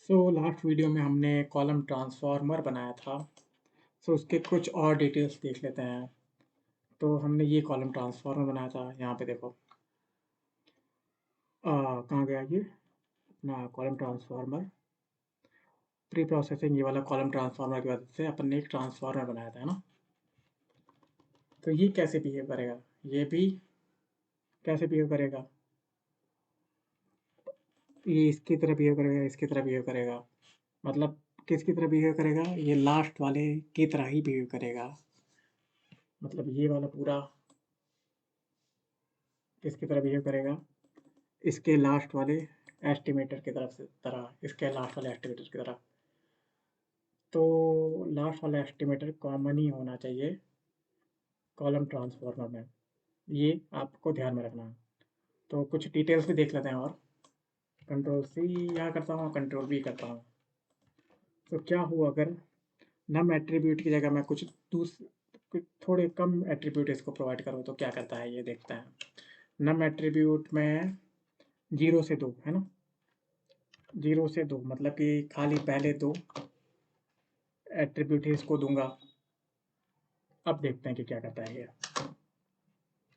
Last video में हमने column transformer बनाया था। उसके कुछ और डिटेल्स देख लेते हैं। तो हमने ये कॉलम ट्रांसफॉर्मर बनाया था, यहाँ पे देखो। कहाँ गया ये अपना कॉलम ट्रांसफॉर्मर? प्री प्रोसेसिंग, ये वाला कॉलम ट्रांसफॉर्मर की वजह से अपन ने एक ट्रांसफॉर्मर बनाया था, है ना। तो ये कैसे बिहेव करेगा, ये भी कैसे बिहेव करेगा, ये इसकी तरह बिहेव करेगा, इसकी तरह बिहेव करेगा। मतलब किसकी तरह बिहेव करेगा? ये लास्ट वाले की तरह ही बिहेव करेगा। मतलब ये वाला पूरा किसकी तरह बिहेव करेगा? इसके लास्ट वाले एस्टिमेटर की इसके लास्ट वाले एस्टिमेटर की तरह। तो लास्ट वाला एस्टिमेटर कॉमन ही होना चाहिए कॉलम ट्रांसफॉर्मर में, ये आपको ध्यान में रखना है। तो कुछ डिटेल्स भी देख लेते हैं, और कंट्रोल सी यहाँ करता हूँ, कंट्रोल बी करता हूँ। तो क्या हुआ अगर नम एट्रीब्यूट की जगह मैं कुछ थोड़े कम एट्रीब्यूट इसको प्रोवाइड करूँ तो क्या करता है, ये देखते हैं। नम एट्रीब्यूट में 0 से 2 है ना, 0 से 2 मतलब कि खाली पहले 2 एट्रीब्यूट ही इसको दूंगा। अब देखते हैं कि क्या करता है ये।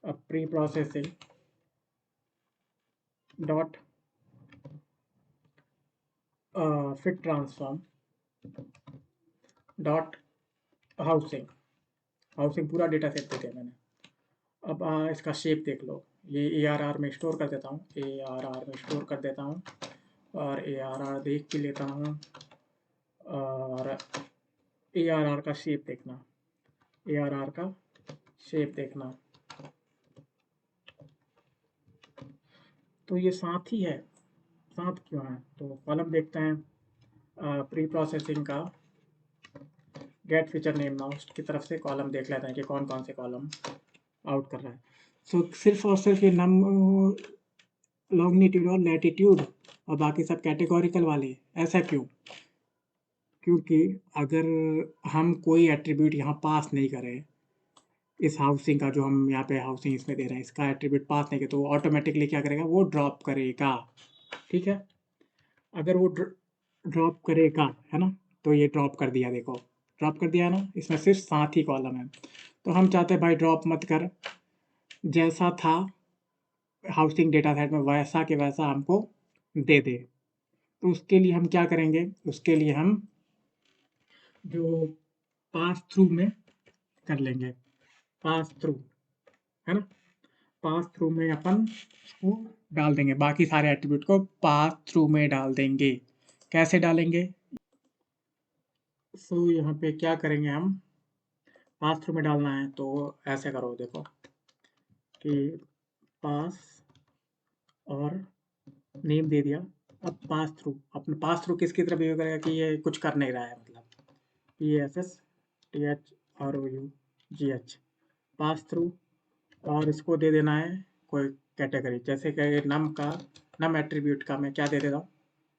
अब pre processing dot fit transform dot housing, housing पूरा डेटा सेट दे दिया मैंने। अब इसका शेप देख लो, ये ARR में स्टोर कर देता हूँ, ARR में स्टोर कर देता हूँ, और ARR देख के लेता हूँ। और ARR का शेप देखना, ARR का शेप देखना। तो ये साथ ही है, साथ क्यों है? तो कॉलम देखते हैं, प्री प्रोसेसिंग का गेट फीचर नेम नाउ की तरफ से कॉलम देख लेते हैं कि कौन कौन से कॉलम आउट कर रहा है। सिर्फ और सिर्फ ये नम लॉन्गिट्यूड और लैटिट्यूड और बाकी सब कैटेगोरिकल वाले, ऐसा क्यों? क्योंकि अगर हम कोई एट्रीब्यूट यहाँ पास नहीं करें, इस हाउसिंग का जो हम यहाँ पे हाउसिंग इसमें दे रहे हैं, इसका एट्रीब्यूट पास नहीं करें, तो ऑटोमेटिकली क्या करेगा, वो ड्रॉप करेगा। ठीक है, अगर वो ड्रॉप करेगा, है ना, तो ये ड्रॉप कर दिया, देखो ड्रॉप कर दिया ना, इसमें सिर्फ 7 ही कॉलम है। तो हम चाहते हैं भाई ड्रॉप मत कर, जैसा था हाउसिंग डेटा सेट में वैसा के वैसा हमको दे दे। तो उसके लिए हम क्या करेंगे, उसके लिए हम जो पास थ्रू में कर लेंगे, पास थ्रू, है ना, पास थ्रू में अपन उसको डाल देंगे, बाकी सारे एट्रीब्यूट को पास थ्रू में डाल देंगे। कैसे डालेंगे? यहाँ पे क्या करेंगे हम, पास थ्रू में डालना है तो ऐसे करो, देखो कि पास और नेम दे दिया। अब पास थ्रू, अपने पास थ्रू किसकी तरह बिहेव करेगा कि ये कुछ कर नहीं रहा है, मतलब PASSTHROUGH पास थ्रू। और इसको दे देना है कोई कैटेगरी, जैसे कि नम एट्रीब्यूट का मैं क्या दे देता हूँ,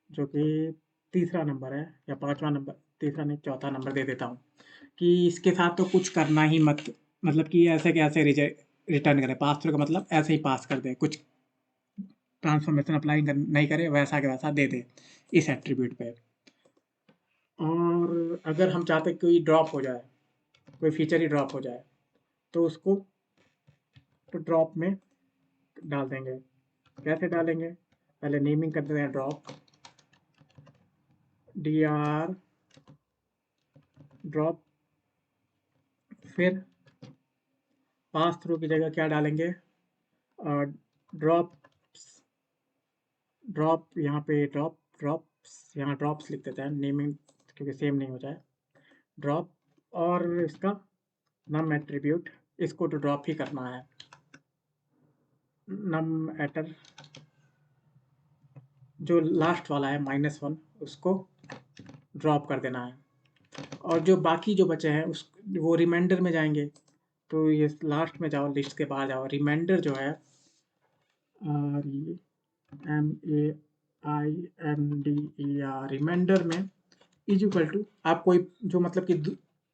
जो कि तीसरा नंबर है या पांचवा नंबर, तीसरा नहीं चौथा नंबर दे देता हूँ, कि इसके साथ तो कुछ करना ही मत, मतलब कि ऐसे कैसे रिटर्न करें, पास थ्रू का मतलब ऐसे ही पास कर दे, कुछ ट्रांसफॉर्मेशन अप्लाई नहीं करे, वैसा के वैसा दे दे इस एट्रीब्यूट पे। और अगर हम चाहते हैं कोई ड्रॉप हो जाए, कोई फीचर ही ड्रॉप हो जाए, तो उसको तो ड्रॉप में डाल देंगे। कैसे डालेंगे? पहले नेमिंग कर देते हैं, ड्रॉप dr ड्रॉप, फिर पास थ्रू की जगह क्या डालेंगे, ड्रॉप ड्रॉप, यहाँ पे ड्रॉप्स, यहाँ ड्रॉप्स लिख देते हैं, नेमिंग क्योंकि सेम नहीं हो जाए, ड्रॉप। और इसका नम एट्रीब्यूट, इसको तो ड्रॉप ही करना है, नम एटर जो लास्ट वाला है -1, उसको ड्रॉप कर देना है। और जो बाकी जो बचे हैं उस वो रिमाइंडर में जाएंगे। तो ये लास्ट में जाओ, लिस्ट के बाहर जाओ, रिमाइंडर जो है REMAINDER, रिमाइंडर में इज इक्वल टू, आप कोई जो मतलब कि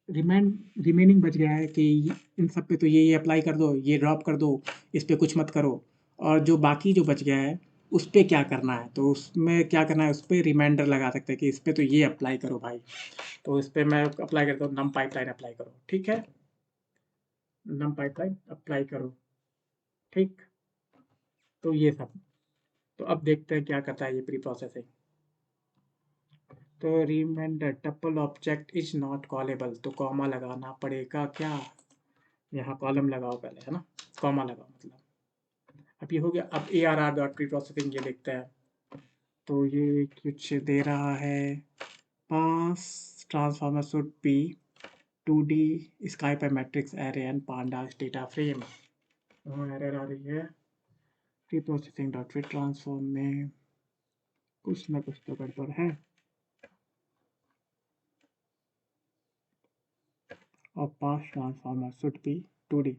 रिमेनिंग बच गया है कि इन सब पे तो ये अप्लाई कर दो, ये ड्रॉप कर दो, इस पे कुछ मत करो। और जो बाकी जो बच गया है उस पर क्या करना है, तो उसमें क्या करना है, उस पर रिमाइंडर लगा सकते हैं कि इस पर तो ये अप्लाई करो भाई। तो इस पर मैं अप्लाई करता हूँ, नम पाइपलाइन अप्लाई करो, ठीक है, नम पाइपलाइन अप्लाई करो, ठीक। तो ये सब, तो अब देखते हैं क्या करता है ये प्री प्रोसेसिंग। तो remainder tuple object is not callable, तो कॉमा लगाना पड़ेगा क्या, यहाँ कॉलम लगाओ पहले, है ना, कॉमा लगाओ मतलब। अब ये हो गया। अब A R R dot preprocessing ये देखते हैं, तो ये कुछ दे रहा है, pass transformer should be 2D sky पर matrix array and pandas data frame. वहाँ एरर आ रही है, preprocessing dot fit transform में कुछ ना कुछ तो गड़बड़ है, और पास ट्रांसफॉर्मर शुड बी 2D।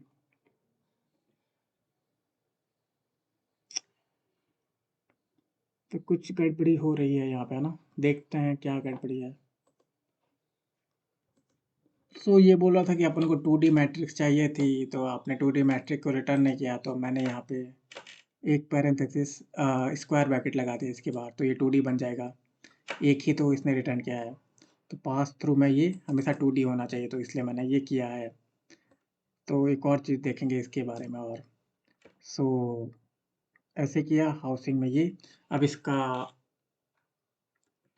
तो कुछ गड़बड़ी हो रही है यहाँ पे, है ना, देखते हैं क्या गड़बड़ी है। सो ये बोल रहा था कि अपन को 2D मैट्रिक्स चाहिए थी, तो आपने 2D मैट्रिक्स को रिटर्न नहीं किया, तो मैंने यहाँ पे एक पैरेंथेसिस स्क्वायर ब्रैकेट लगा दिया इसके बाद, तो ये 2D बन जाएगा। एक ही तो इसने रिटर्न किया है, तो पास थ्रू में ये हमेशा 2D होना चाहिए, तो इसलिए मैंने ये किया है। तो एक और चीज़ देखेंगे इसके बारे में, और सो ऐसे किया हाउसिंग में ये। अब इसका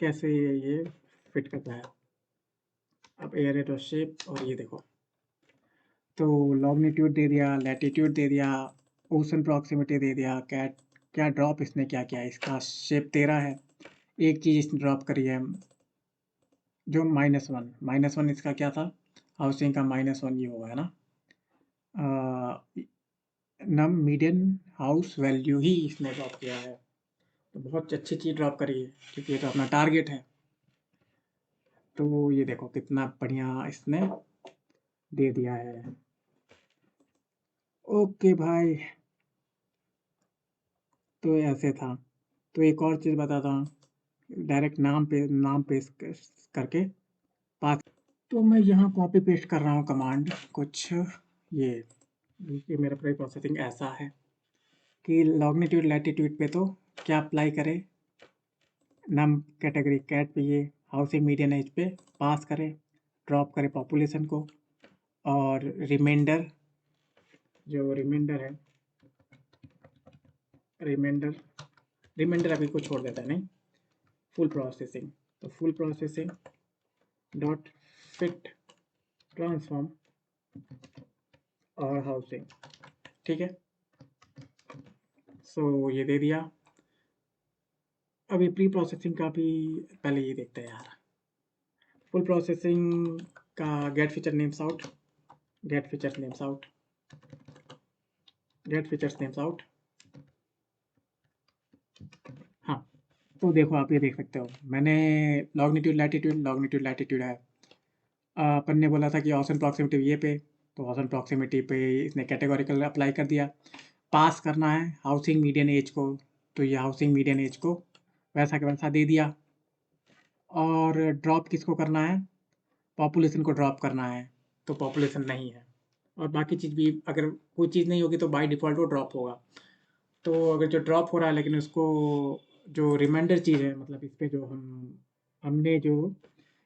कैसे ये फिट करता है, अब एयर और शेप, और ये देखो, तो लॉन्गिट्यूड दे दिया, लैटिट्यूड दे दिया, ओशन प्रॉक्सिमिटी दे दिया, कैट क्या ड्रॉप इसने क्या किया, इसका शेप 13 है, एक चीज़ इसने ड्रॉप करी है जो -1 इसका क्या था, हाउसिंग का -1 ये होगा, है ना, नम मीडियन हाउस वैल्यू ही इसने ड्रॉप किया है। तो बहुत अच्छी चीज़ ड्रॉप करी है, क्योंकि ये तो अपना टारगेट है। तो ये देखो कितना बढ़िया इसने दे दिया है। ओके भाई, तो ऐसे था। तो एक और चीज़ बताता हूँ, डायरेक्ट नाम पेस्ट करके पास। तो मैं यहाँ कॉपी पेस्ट कर रहा हूँ कमांड कुछ, ये मेरा प्री प्रोसेसिंग ऐसा है कि लॉन्गिट्यूड लैटिट्यूड पे तो क्या अप्लाई करे, नम कैटेगरी कैट पे ये हाउसिंग मीडियन एज पे पास करे, ड्रॉप करे पॉपुलेशन को, और रिमाइंडर, जो रिमाइंडर है, रिमाइंडर रिमाइंडर अभी को छोड़ देता है, नहीं, फुल प्रोसेसिंग, तो full processing dot fit transform और हाउसिंग, ठीक है। सो ये दे दिया। अभी प्री प्रोसेसिंग का भी पहले ये देखते हैं यार, फुल प्रोसेसिंग का get feature names out, get features names out, get features names out. हाँ, तो देखो आप ये देख सकते हो, मैंने लॉन्गिट्यूड लैटिट्यूड है, अपन ने बोला था कि ऑसन प्रॉक्सिमिटी ये पे, तो ऑसन प्रॉक्सिमिटी पे इसने कैटेगोरिकल अप्लाई कर दिया। पास करना है हाउसिंग मीडियन एज को, तो ये हाउसिंग मीडियन एज को वैसा का वैसा दे दिया। और ड्रॉप किसको करना है, पॉपुलेशन को ड्रॉप करना है, तो पॉपुलेशन नहीं है। और बाकी चीज़ भी, अगर कोई चीज़ नहीं होगी तो बाय डिफ़ॉल्ट वो ड्रॉप होगा। तो अगर जो ड्रॉप हो रहा है, लेकिन उसको जो रिमाइंडर चीज़ है, मतलब इस पे जो हमने जो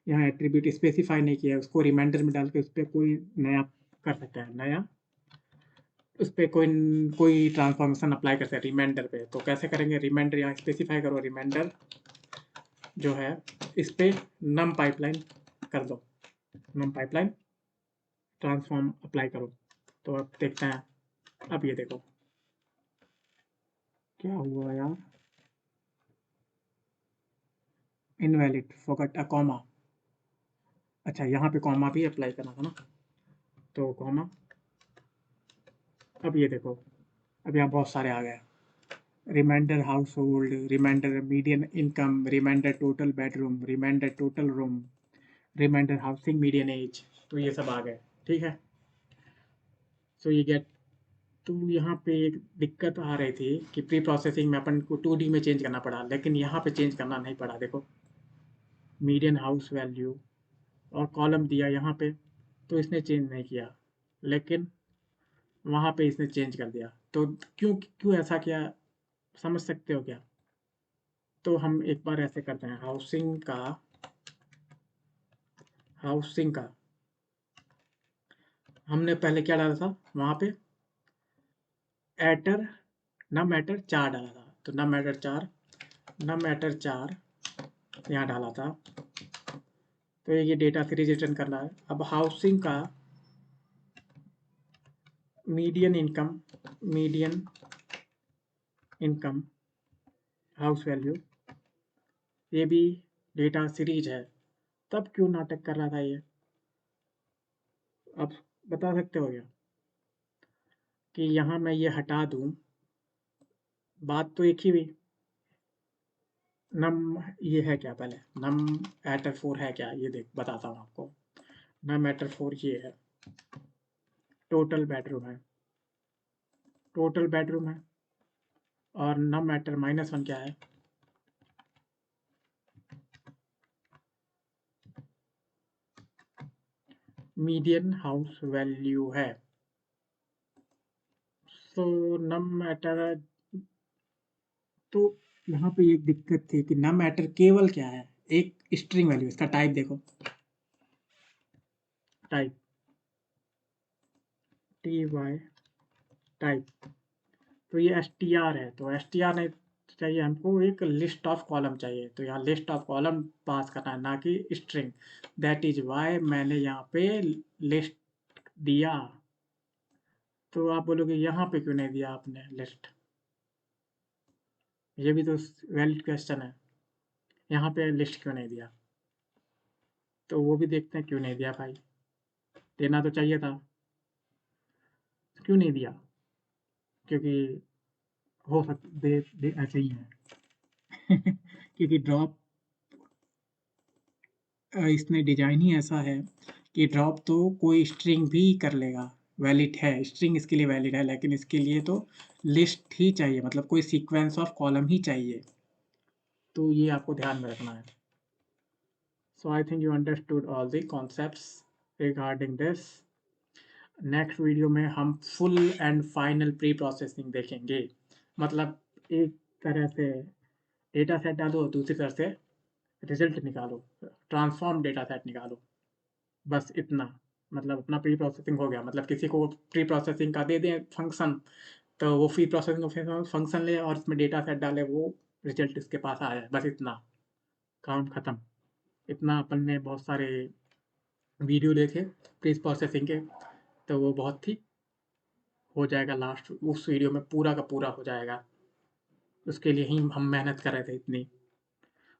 यहाँ एट्रीब्यूट स्पेसिफाई नहीं किया है, उसको रिमाइंडर में डाल के उस पे कोई नया कर सकता है, नया उस पे कोई ट्रांसफॉर्मेशन अप्लाई कर सकते हैं रिमाइंडर पे। तो कैसे करेंगे, रिमाइंडर यहाँ स्पेसिफाई करो, रिमाइंडर जो है इस पे नम पाइपलाइन कर दो, नम पाइपलाइन ट्रांसफॉर्म अप्लाई करो। तो अब देखते हैं, अब ये देखो क्या हुआ यार, इनवैलिड फॉरगॉट अ कॉमा। अच्छा, यहाँ पे कॉमा भी अप्लाई करना था ना, तो कॉमा। अब ये देखो, अब यहाँ बहुत सारे आ गए, remainder household, remainder median income, remainder total bedroom, remainder total room, remainder housing median age, तो ये सब आ गए, ठीक है। सो ये गेट, तो यहाँ पे एक दिक्कत आ रही थी कि प्री प्रोसेसिंग में अपन को 2D में चेंज करना पड़ा, लेकिन यहाँ पे चेंज करना नहीं पड़ा। देखो मीडियन हाउस वैल्यू और कॉलम दिया यहाँ पे, तो इसने चेंज नहीं किया, लेकिन वहाँ पे इसने चेंज कर दिया। तो क्यों क्यों ऐसा किया, समझ सकते हो क्या? तो हम एक बार ऐसे करते हैं, हाउसिंग का हमने पहले क्या डाला था वहाँ पे, एटर नम एटर 4 डाला था, तो नम एटर 4 यहाँ डाला था। तो ये डेटा सीरीज रिटर्न करना है। अब हाउसिंग का मीडियन इनकम हाउस वैल्यू, ये भी डेटा सीरीज है। तब क्यों नाटक कर रहा था ये, आप बता सकते हो क्या कि यहाँ मैं ये हटा दूँ, बात तो एक ही हुई। नम ये है क्या, पहले नम एटर 4 है क्या, ये देख बताता हूँ आपको। नम एटर 4 ये है, टोटल बेडरूम है। और नम एटर -1 क्या है, मीडियन हाउस वैल्यू है। तो नम मैटर, तो यहाँ पे एक दिक्कत थी कि नम मैटर केवल क्या है, एक स्ट्रिंग वैल्यू। इसका टाइप देखो, टाइप ty टाइप, तो ये str है। तो str नहीं चाहिए हमको, एक लिस्ट ऑफ कॉलम चाहिए। तो यहाँ लिस्ट ऑफ कॉलम पास करना है, ना कि स्ट्रिंग। दैट इज वाई मैंने यहाँ पे लिस्ट दिया। तो आप बोलोगे यहाँ पे क्यों नहीं दिया आपने लिस्ट, ये भी तो वैलिड क्वेश्चन है। यहाँ पे लिस्ट क्यों नहीं दिया, तो वो भी देखते हैं क्यों नहीं दिया भाई, देना तो चाहिए था। क्यों नहीं दिया, क्योंकि हो सकता दे ऐसे ही है क्योंकि ड्रॉप इसमें डिजाइन ही ऐसा है कि ड्रॉप तो कोई स्ट्रिंग भी कर लेगा, वैलिड है, स्ट्रिंग इसके लिए वैलिड है, लेकिन इसके लिए तो लिस्ट ही चाहिए, मतलब कोई सीक्वेंस ऑफ कॉलम ही चाहिए। तो ये आपको ध्यान में रखना है। So I think you understood all the concepts regarding this. Next video में हम full and final preprocessing देखेंगे। मतलब एक तरह से डेटा सेट डालो, दूसरी तरफ से रिजल्ट निकालो, ट्रांसफॉर्म डेटा सेट निकालो, बस इतना। मतलब अपना प्री प्रोसेसिंग हो गया। मतलब किसी को प्री प्रोसेसिंग का दे दें फंक्शन, तो वो प्री प्रोसेसिंग फंक्शन ले और इसमें डेटा सेट डाले, वो रिजल्ट इसके पास आ जाए, बस इतना, काम ख़त्म। इतना अपन ने बहुत सारे वीडियो देखे प्री प्रोसेसिंग के, तो वो बहुत ही हो जाएगा, लास्ट उस वीडियो में पूरा का पूरा हो जाएगा। उसके लिए ही हम मेहनत कर रहे थे इतनी।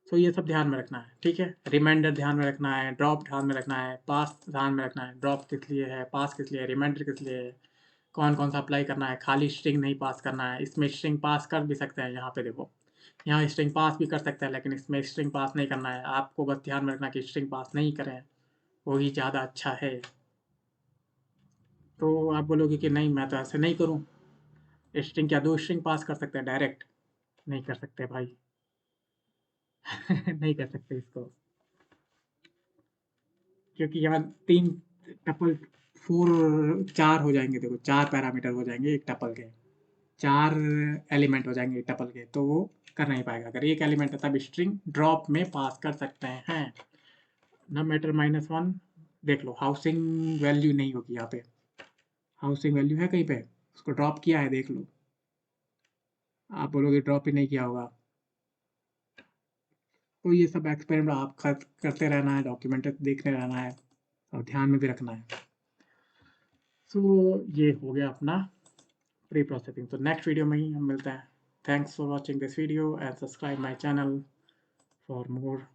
तो ये सब ध्यान में रखना है, ठीक है। रिमाइंडर ध्यान में रखना है, ड्रॉप ध्यान में रखना है, पास ध्यान में रखना है। ड्रॉप किस लिए है, पास किस लिए है, रिमाइंडर किस लिए है, कौन कौन सा अप्लाई करना है। खाली स्ट्रिंग नहीं पास करना है, इसमें स्ट्रिंग पास कर भी सकते हैं। यहाँ पे देखो, यहाँ स्ट्रिंग पास भी कर सकते हैं, लेकिन इसमें स्ट्रिंग पास नहीं करना है। आपको बस ध्यान में रखना कि स्ट्रिंग पास नहीं करें, वही ज़्यादा अच्छा है। तो आप बोलोगे कि नहीं मैं तो ऐसे नहीं करूँ, स्ट्रिंग क्या 2 स्ट्रिंग पास कर सकते हैं डायरेक्ट, नहीं कर सकते भाई नहीं कर सकते इसको, क्योंकि यहाँ 3 टपल 4 हो जाएंगे। देखो 4 पैरामीटर हो जाएंगे एक टपल के, 4 एलिमेंट हो जाएंगे एक टपल के, तो वो कर नहीं पाएगा। अगर एक एलिमेंट है तब स्ट्रिंग ड्रॉप में पास कर सकते हैं। नम मैटर -1 देख लो, हाउसिंग वैल्यू नहीं होगी यहाँ पे, हाउसिंग वैल्यू है कहीं पे, उसको ड्रॉप किया है देख लो। आप बोलोगे ड्रॉप ही नहीं किया होगा, तो ये सब एक्सपेरिमेंट आप करते रहना है, डॉक्यूमेंट देखते रहना है और ध्यान में भी रखना है। सो ये हो गया अपना प्री प्रोसेसिंग। तो नेक्स्ट वीडियो में ही हम मिलते हैं। Thanks for watching this video and subscribe my channel for more